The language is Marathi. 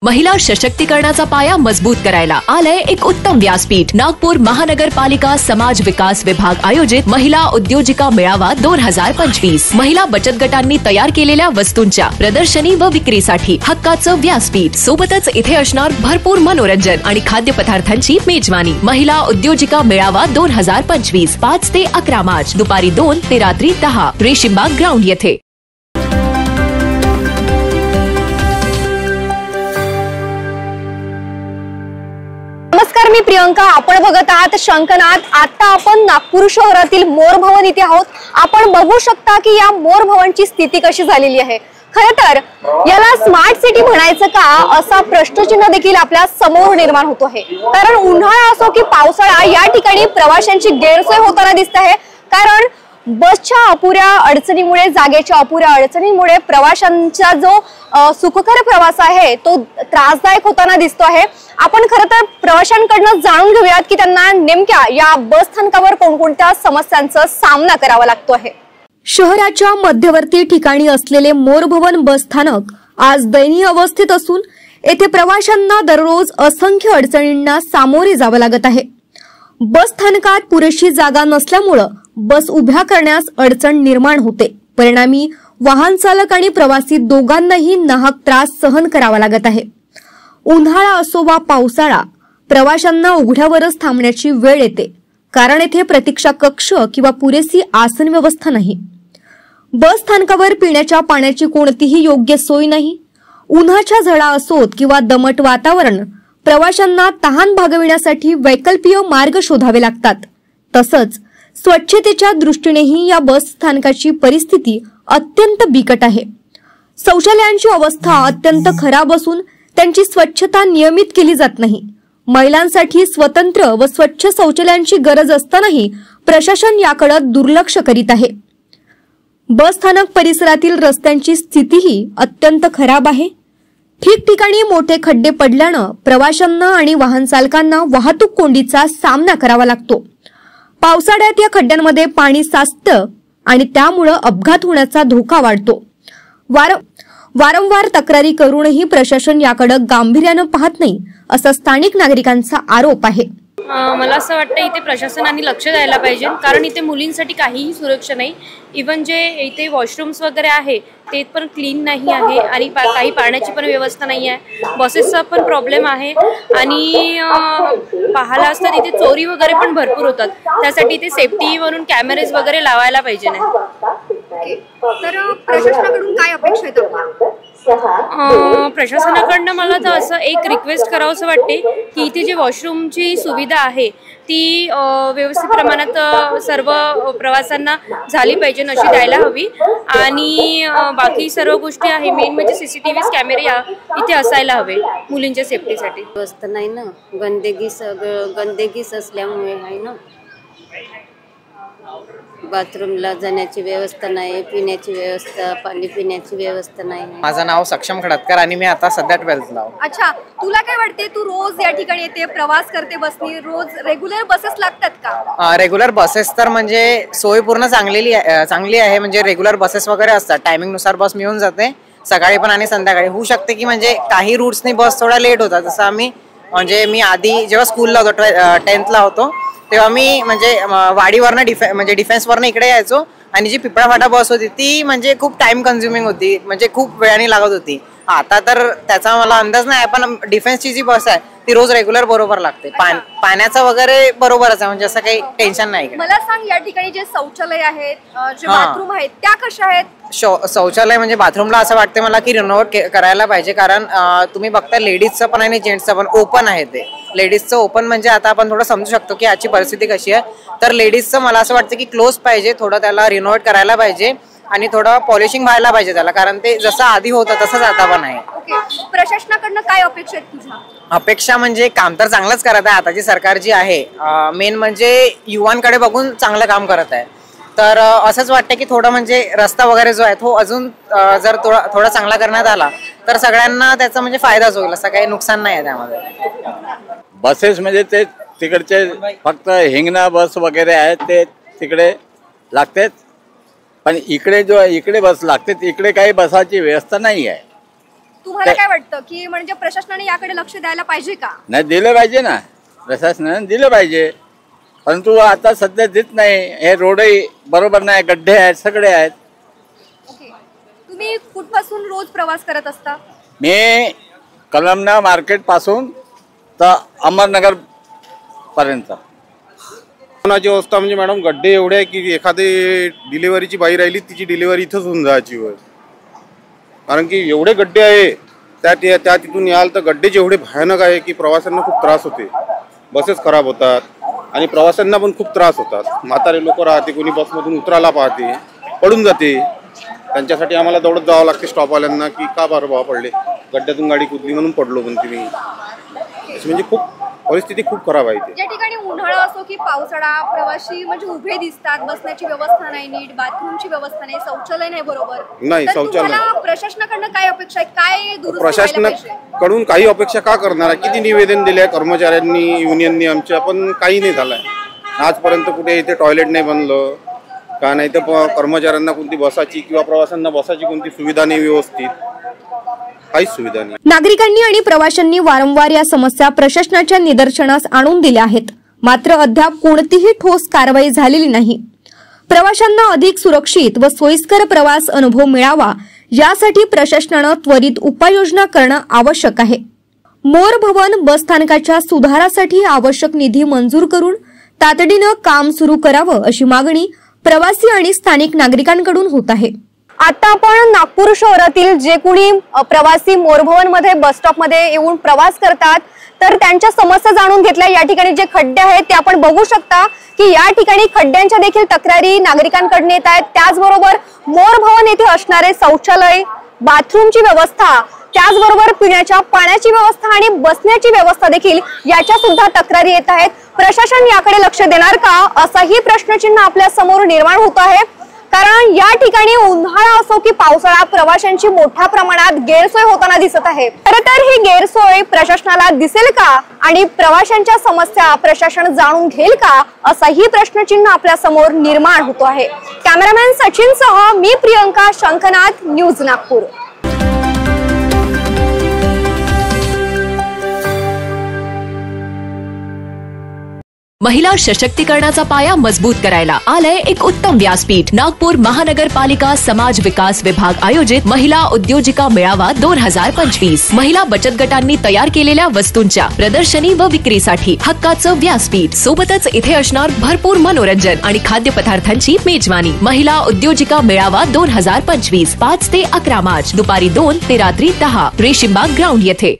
महिला सशक्तीकरणाचा पाया मजबूत करायला आलंय एक उत्तम व्यासपीठ। नागपूर महानगरपालिका समाज विकास विभाग आयोजित महिला उद्योजिका मेळावा 2025। महिला बचत गटांनी तयार केलेल्या वस्तूंच्या प्रदर्शनी व विक्रीसाठी हक्काचं व्यासपीठ। सोबतच इथे असणार भरपूर मनोरंजन आणि खाद्यपदार्थांची मेजवानी। महिला उद्योजिका मेळावा 2025 5 ते 11 मार्च दुपारी 2 ते रात्री 10 रेशीमबाग ग्राउंड येथे। नमस्कार, मी प्रियंका। आपण बघत आहात शंखनाद। आता आपण नागपूर शहरातील मोर भवन इथे आहोत। आपण बघू शकता की या मोर भवनची स्थिती कशी झालेली आहे। खरं तर याला स्मार्ट सिटी म्हणायचं का असा प्रश्नचिन्ह देखील आपल्या समोर निर्माण होतो आहे। कारण उन्हाळा असो की पावसाळा, या ठिकाणी प्रवाशांची गैरसोय होताना दिसत आहे। कारण बसच्या अपुऱ्या अडचणीमुळे, जागेच्या अपुऱ्या अडचणीमुळे प्रवाशांचा जो सुखकर प्रवास आहे तो त्रासदायक होताना दिसतो आहे। आपण खरं तर प्रवाशांकडून जाणून घेऊयात की त्यांना नेमक्या या बस स्थानकावर कोणकोणत्या समस्यांचा सामना करावा लागतो आहे। शहराच्या मध्यवर्ती ठिकाणी असलेले मोर भवन बस स्थानक आज दयनीय अवस्थेत असून येथे प्रवाशांना दररोज असंख्य अडचणींना सामोरे जावं लागत आहे। बस स्थानकात पुरेशी जागा नसल्यामुळे बस उभ्या करण्यास अडचण निर्माण होते। परिणामी वाहन चालक आणि प्रवासी दोघांनाही नाहक त्रास सहन करावा लागत आहे। उन्हाळा असो वा पावसाळा, प्रवाशांना उघड्यावरच थांबण्याची वेळ येते, कारण येथे प्रतीक्षा कक्ष किंवा पुरेशी आसन व्यवस्था नाही। बस स्थानकावर पिण्याच्या पाण्याची कोणतीही योग्य सोय नाही। उन्हाच्या झळा असोत किंवा दमट वातावरण, प्रवाशांना तहान भागविण्यासाठी वैकल्पिक मार्ग शोधावे लागतात। तसंच स्वच्छतेच्या दृष्टीनेही या बस स्थानकाची परिस्थिती अत्यंत बिकट आहे। शौचालयांची अवस्था अत्यंत खराब असून त्यांची स्वच्छता नियमित केली जात नाही। महिलांसाठी स्वतंत्र व स्वच्छ शौचालयांची गरज असतानाही प्रशासन याकडे दुर्लक्ष करीत आहे। बस स्थानक परिसरातील रस्त्यांची स्थितीही अत्यंत खराब आहे। ठिकठिकाणी मोठे खड्डे पडल्यानं प्रवाशांना आणि वाहन चालकांना वाहतूक कोंडीचा सामना करावा लागतो। पावसाळ्यात या खड्ड्यांमध्ये पाणी साचतं आणि त्यामुळे अपघात होण्याचा धोका वाढतो। वारंवार तक्रारी करूनही प्रशासन याकडे गांभीर्याने पाहत नाही, असा स्थानिक नागरिकांचा आरोप आहे। मला असं वाटतं इथे प्रशासनाने लक्ष द्यायला पाहिजे, कारण इथे मुलींसाठी काहीही सुरक्षा नाही। इवन जे इथे वॉशरूम्स वगैरे आहे ते पण क्लीन नाही आहे आणि काही पाण्याची पण व्यवस्था नाही आहे। बसेसचा पण प्रॉब्लेम आहे आणि पाहायला असता तिथे चोरी वगैरे पण भरपूर होतात। त्यासाठी इथे सेफ्टी म्हणून कॅमेरेज वगैरे लावायला पाहिजे नाही। तर प्रशासनाकडून काय अपेक्षा आहेत आपल्या? प्रशासनाकडनं मला तर असं एक रिक्वेस्ट करावंसं वाटते की इथे जे वॉशरूमची सुविधा आहे ती व्यवस्थित प्रमाणात सर्व प्रवाशांना झाली पाहिजे अशी द्यायला हवी। आणि बाकी सर्व गोष्टी आहे, मेन म्हणजे CCTV कॅमेरे इथे असायला हवे मुलींच्या सेफ्टीसाठी। व्यवस्था नाही ना, गंदगीच असल्यामुळे आहे ना। बाथरूमला जाण्याची व्यवस्था नाही, पिण्याची व्यवस्था, पाणी पिण्याची व्यवस्था नाही। माझं नाव सक्षम खडतकर आणि मी आता सध्या 12th ला। अच्छा, तुला काय वाटते, तू रोज या ठिकाणी येते, प्रवास करते बसनी, रोज रेग्युलर बसेस लागतात का? रेग्युलर बसेस तर म्हणजे सोय पूर्ण चांगली आहे। म्हणजे रेग्युलर बसेस वगैरे असतात, टायमिंग नुसार बस मिळून जाते, सकाळी पण आणि संध्याकाळी। होऊ शकते की म्हणजे काही रूट्सनी बस थोडा लेट होता। जसं आम्ही म्हणजे मी आधी जेव्हा स्कूलला होतो 10th ला होतो तेव्हा मी म्हणजे वाडीवरनं डिफेन्सवरनं इकडे यायचो आणि जी पिपळा फाटा बस होती ती म्हणजे खूप टाइम कन्झ्युमिंग होती, म्हणजे खूप वेळाने लागत होती। आता तर त्याचा मला अंदाज नाही, पण डिफेन्सची जी बस आहे ती रोज रेग्युलर बरोबर लागते। पाण्याचं वगैरे बरोबरच आहे, म्हणजे असं काही टेन्शन नाही। मला सांग, या ठिकाणी जे शौचालय आहेत, जे बाथरूम आहेत, त्या कशा आहेत? शौचालय म्हणजे बाथरूमला असं वाटतं मला की रिनोव्हेट करायला पाहिजे, कारण तुम्ही बघता लेडीजचं पण आणि जेंट्सचं पण ओपन आहे। ते लेडीजचं ओपन म्हणजे आता आपण थोडं समजू शकतो की आजची परिस्थिती कशी आहे। तर लेडीजचं मला असं वाटतं की क्लोज पाहिजे, थोडं त्याला रिनोव्हेट करायला पाहिजे आणि थोडं पॉलिशिंग व्हायला पाहिजे त्याला, कारण ते जसं आधी होतं तसंच आता पण आहे। प्रशासनाकडनं काय अपेक्षा आहेत तुझ्या? अपेक्षा म्हणजे काम तर चांगलंच करत आहे आताची सरकार जी आहे, मेन म्हणजे युवांकडे बघून चांगलं काम करत आहे। तर असंच वाटतं की थोडं म्हणजे रस्ता वगैरे जो आहे तो अजून जर थोडा चांगला करण्यात आला तर सगळ्यांना त्याचा म्हणजे फायदाच होईल, असं काही नुकसान नाही आहे त्यामध्ये। बसेस म्हणजे ते तिकडचे फक्त हिंगणा बस वगैरे आहेत ते तिकडे लागतेच, पण इकडे बस लागते, इकडे काही बसाची व्यवस्था नाही आहे। तुम्हाला काय वाटतं की म्हणजे प्रशासनाने याकडे लक्ष द्यायला पाहिजे का? नाही, दिलं पाहिजे ना, प्रशासनाने दिलं पाहिजे, परंतु आता सध्या देत नाही. हे रोडही बरोबर नाही, गड्डे आहेत, सगळे आहेत. ओके, तुम्ही कुठपासून रोज प्रवास करत असता? मी कलमना मार्केट पासून तर अमरनगर पर्यंत. वाहनाची अवस्था म्हणजे मॅडम गड्डे एवढे आहे की एखादी डिलिव्हरीची बाई राहिली तिची डिलिव्हरी इथंच होऊन जायची वर, कारण की एवढे गड्डे आहे. त्या तिथून याल तर गड्डे जेवढे भयानक आहे की प्रवाशांना खूप त्रास होते, बसेस खराब होतात आणि प्रवाशांना पण खूप त्रास होतात. म्हातारे लोक राहते, कोणी बसमधून उतरायला पाहते, पडून जाते, त्यांच्यासाठी आम्हाला दौडत जावं लागते स्टॉपवाल्यांना की का बरं भाव पडले, गड्ड्यातून गाडी कुदली म्हणून पडलो म्हणते मी. म्हणजे खूप परिस्थिती खूप खराब आहे. ज्या ठिकाणी उन्हाळा असो की पावसाळा, प्रवासी म्हणजे उभे दिसतात, बसण्याची व्यवस्था नाही, नीट बाथरूमची व्यवस्था नाही, शौचालय नाही बरोबर. नाही, शौचालय. प्रशासनाकडनं काय अपेक्षा आहे, काय दुरुस्ती प्रशासनाकडून काही अपेक्षा का करणार? किती निवेदन दिले कर्मचाऱ्यांनी, युनियननी आमच्या, पण काही नाही झालंय आजपर्यंत. कुठे इथे टॉयलेट नाही बनलं का, नाही तर कर्मचाऱ्यांना कोणती बसाची किंवा प्रवाशांना बसाची कोणती सुविधा नाही, व्यवस्थित काहीच सुविधा नाही. नागरिकांनी आणि प्रवाशांनी वारंवार या समस्या प्रशासनाच्या निदर्शनास आणून दिल्या आहेत, मात्र अद्याप कोणतीही ठोस कारवाई झालेली नाही. प्रवाशांना अधिक सुरक्षित व सोयीस्कर प्रवास अनुभव मिळावा यासाठी प्रशासनानं त्वरित उपाययोजना करणं आवश्यक आहे. मोर भवन बस स्थानकाच्या सुधारासाठी आवश्यक निधी मंजूर करून तातडीनं काम सुरू करावं अशी मागणी प्रवासी आणि स्थानिक नागरिकांकडून होत आहे. आता आपण नागपूर शहरातील जे कोणी प्रवासी मोरभवन मध्ये बस स्टॉप मध्ये येऊन प्रवास करतात तर त्यांच्या समस्या जाणून घेतल्या. या ठिकाणी जे खड्डे आहेत ते आपण बघू शकता की या ठिकाणी खड्ड्यांच्या देखील तक्रारी नागरिकांकडून येत आहेत. त्याचबरोबर मोरभवन येथे असणारे शौचालय, बाथरूमची व्यवस्था, त्याचबरोबर पिण्याच्या पाण्याची व्यवस्था आणि बसण्याची व्यवस्था देखील याच्या सुद्धा तक्रारी येत आहेत. प्रशासन याकडे लक्ष देणार का असंही प्रश्नचिन्ह आपल्या समोर निर्माण होत आहे, कारण या ठिकाणी उन्हाळा असो की पावसाळा प्रवाशांची मोठ्या प्रमाणात गैरसोय होताना दिसत आहे. खरं तर ही गैरसोय प्रशासनाला दिसेल का आणि प्रवाशांच्या समस्या प्रशासन जाणून घेईल का असाही प्रश्नचिन्ह आपल्या समोर निर्माण होतो आहे. कॅमेरामॅन सचिन सह मी प्रियंका शंखनाथ, न्यूज नागपूर. महिला सशक्तीकरणाचा पाया मजबूत करायला आलंय एक उत्तम व्यासपीठ. नागपूर महानगरपालिका समाज विकास विभाग आयोजित महिला उद्योजिका मेळावा 2025. महिला बचत गटांनी तयार केलेल्या वस्तूंच्या प्रदर्शनी व विक्रीसाठी हक्काचं व्यासपीठ. सोबतच इथे असणार भरपूर मनोरंजन आणि खाद्यपदार्थांची मेजवानी. महिला उद्योजिका मेळावा 2025 5 ते 11 मार्च दुपारी 2 ते रात्री 10 रेशीमबाग ग्राउंड येथे.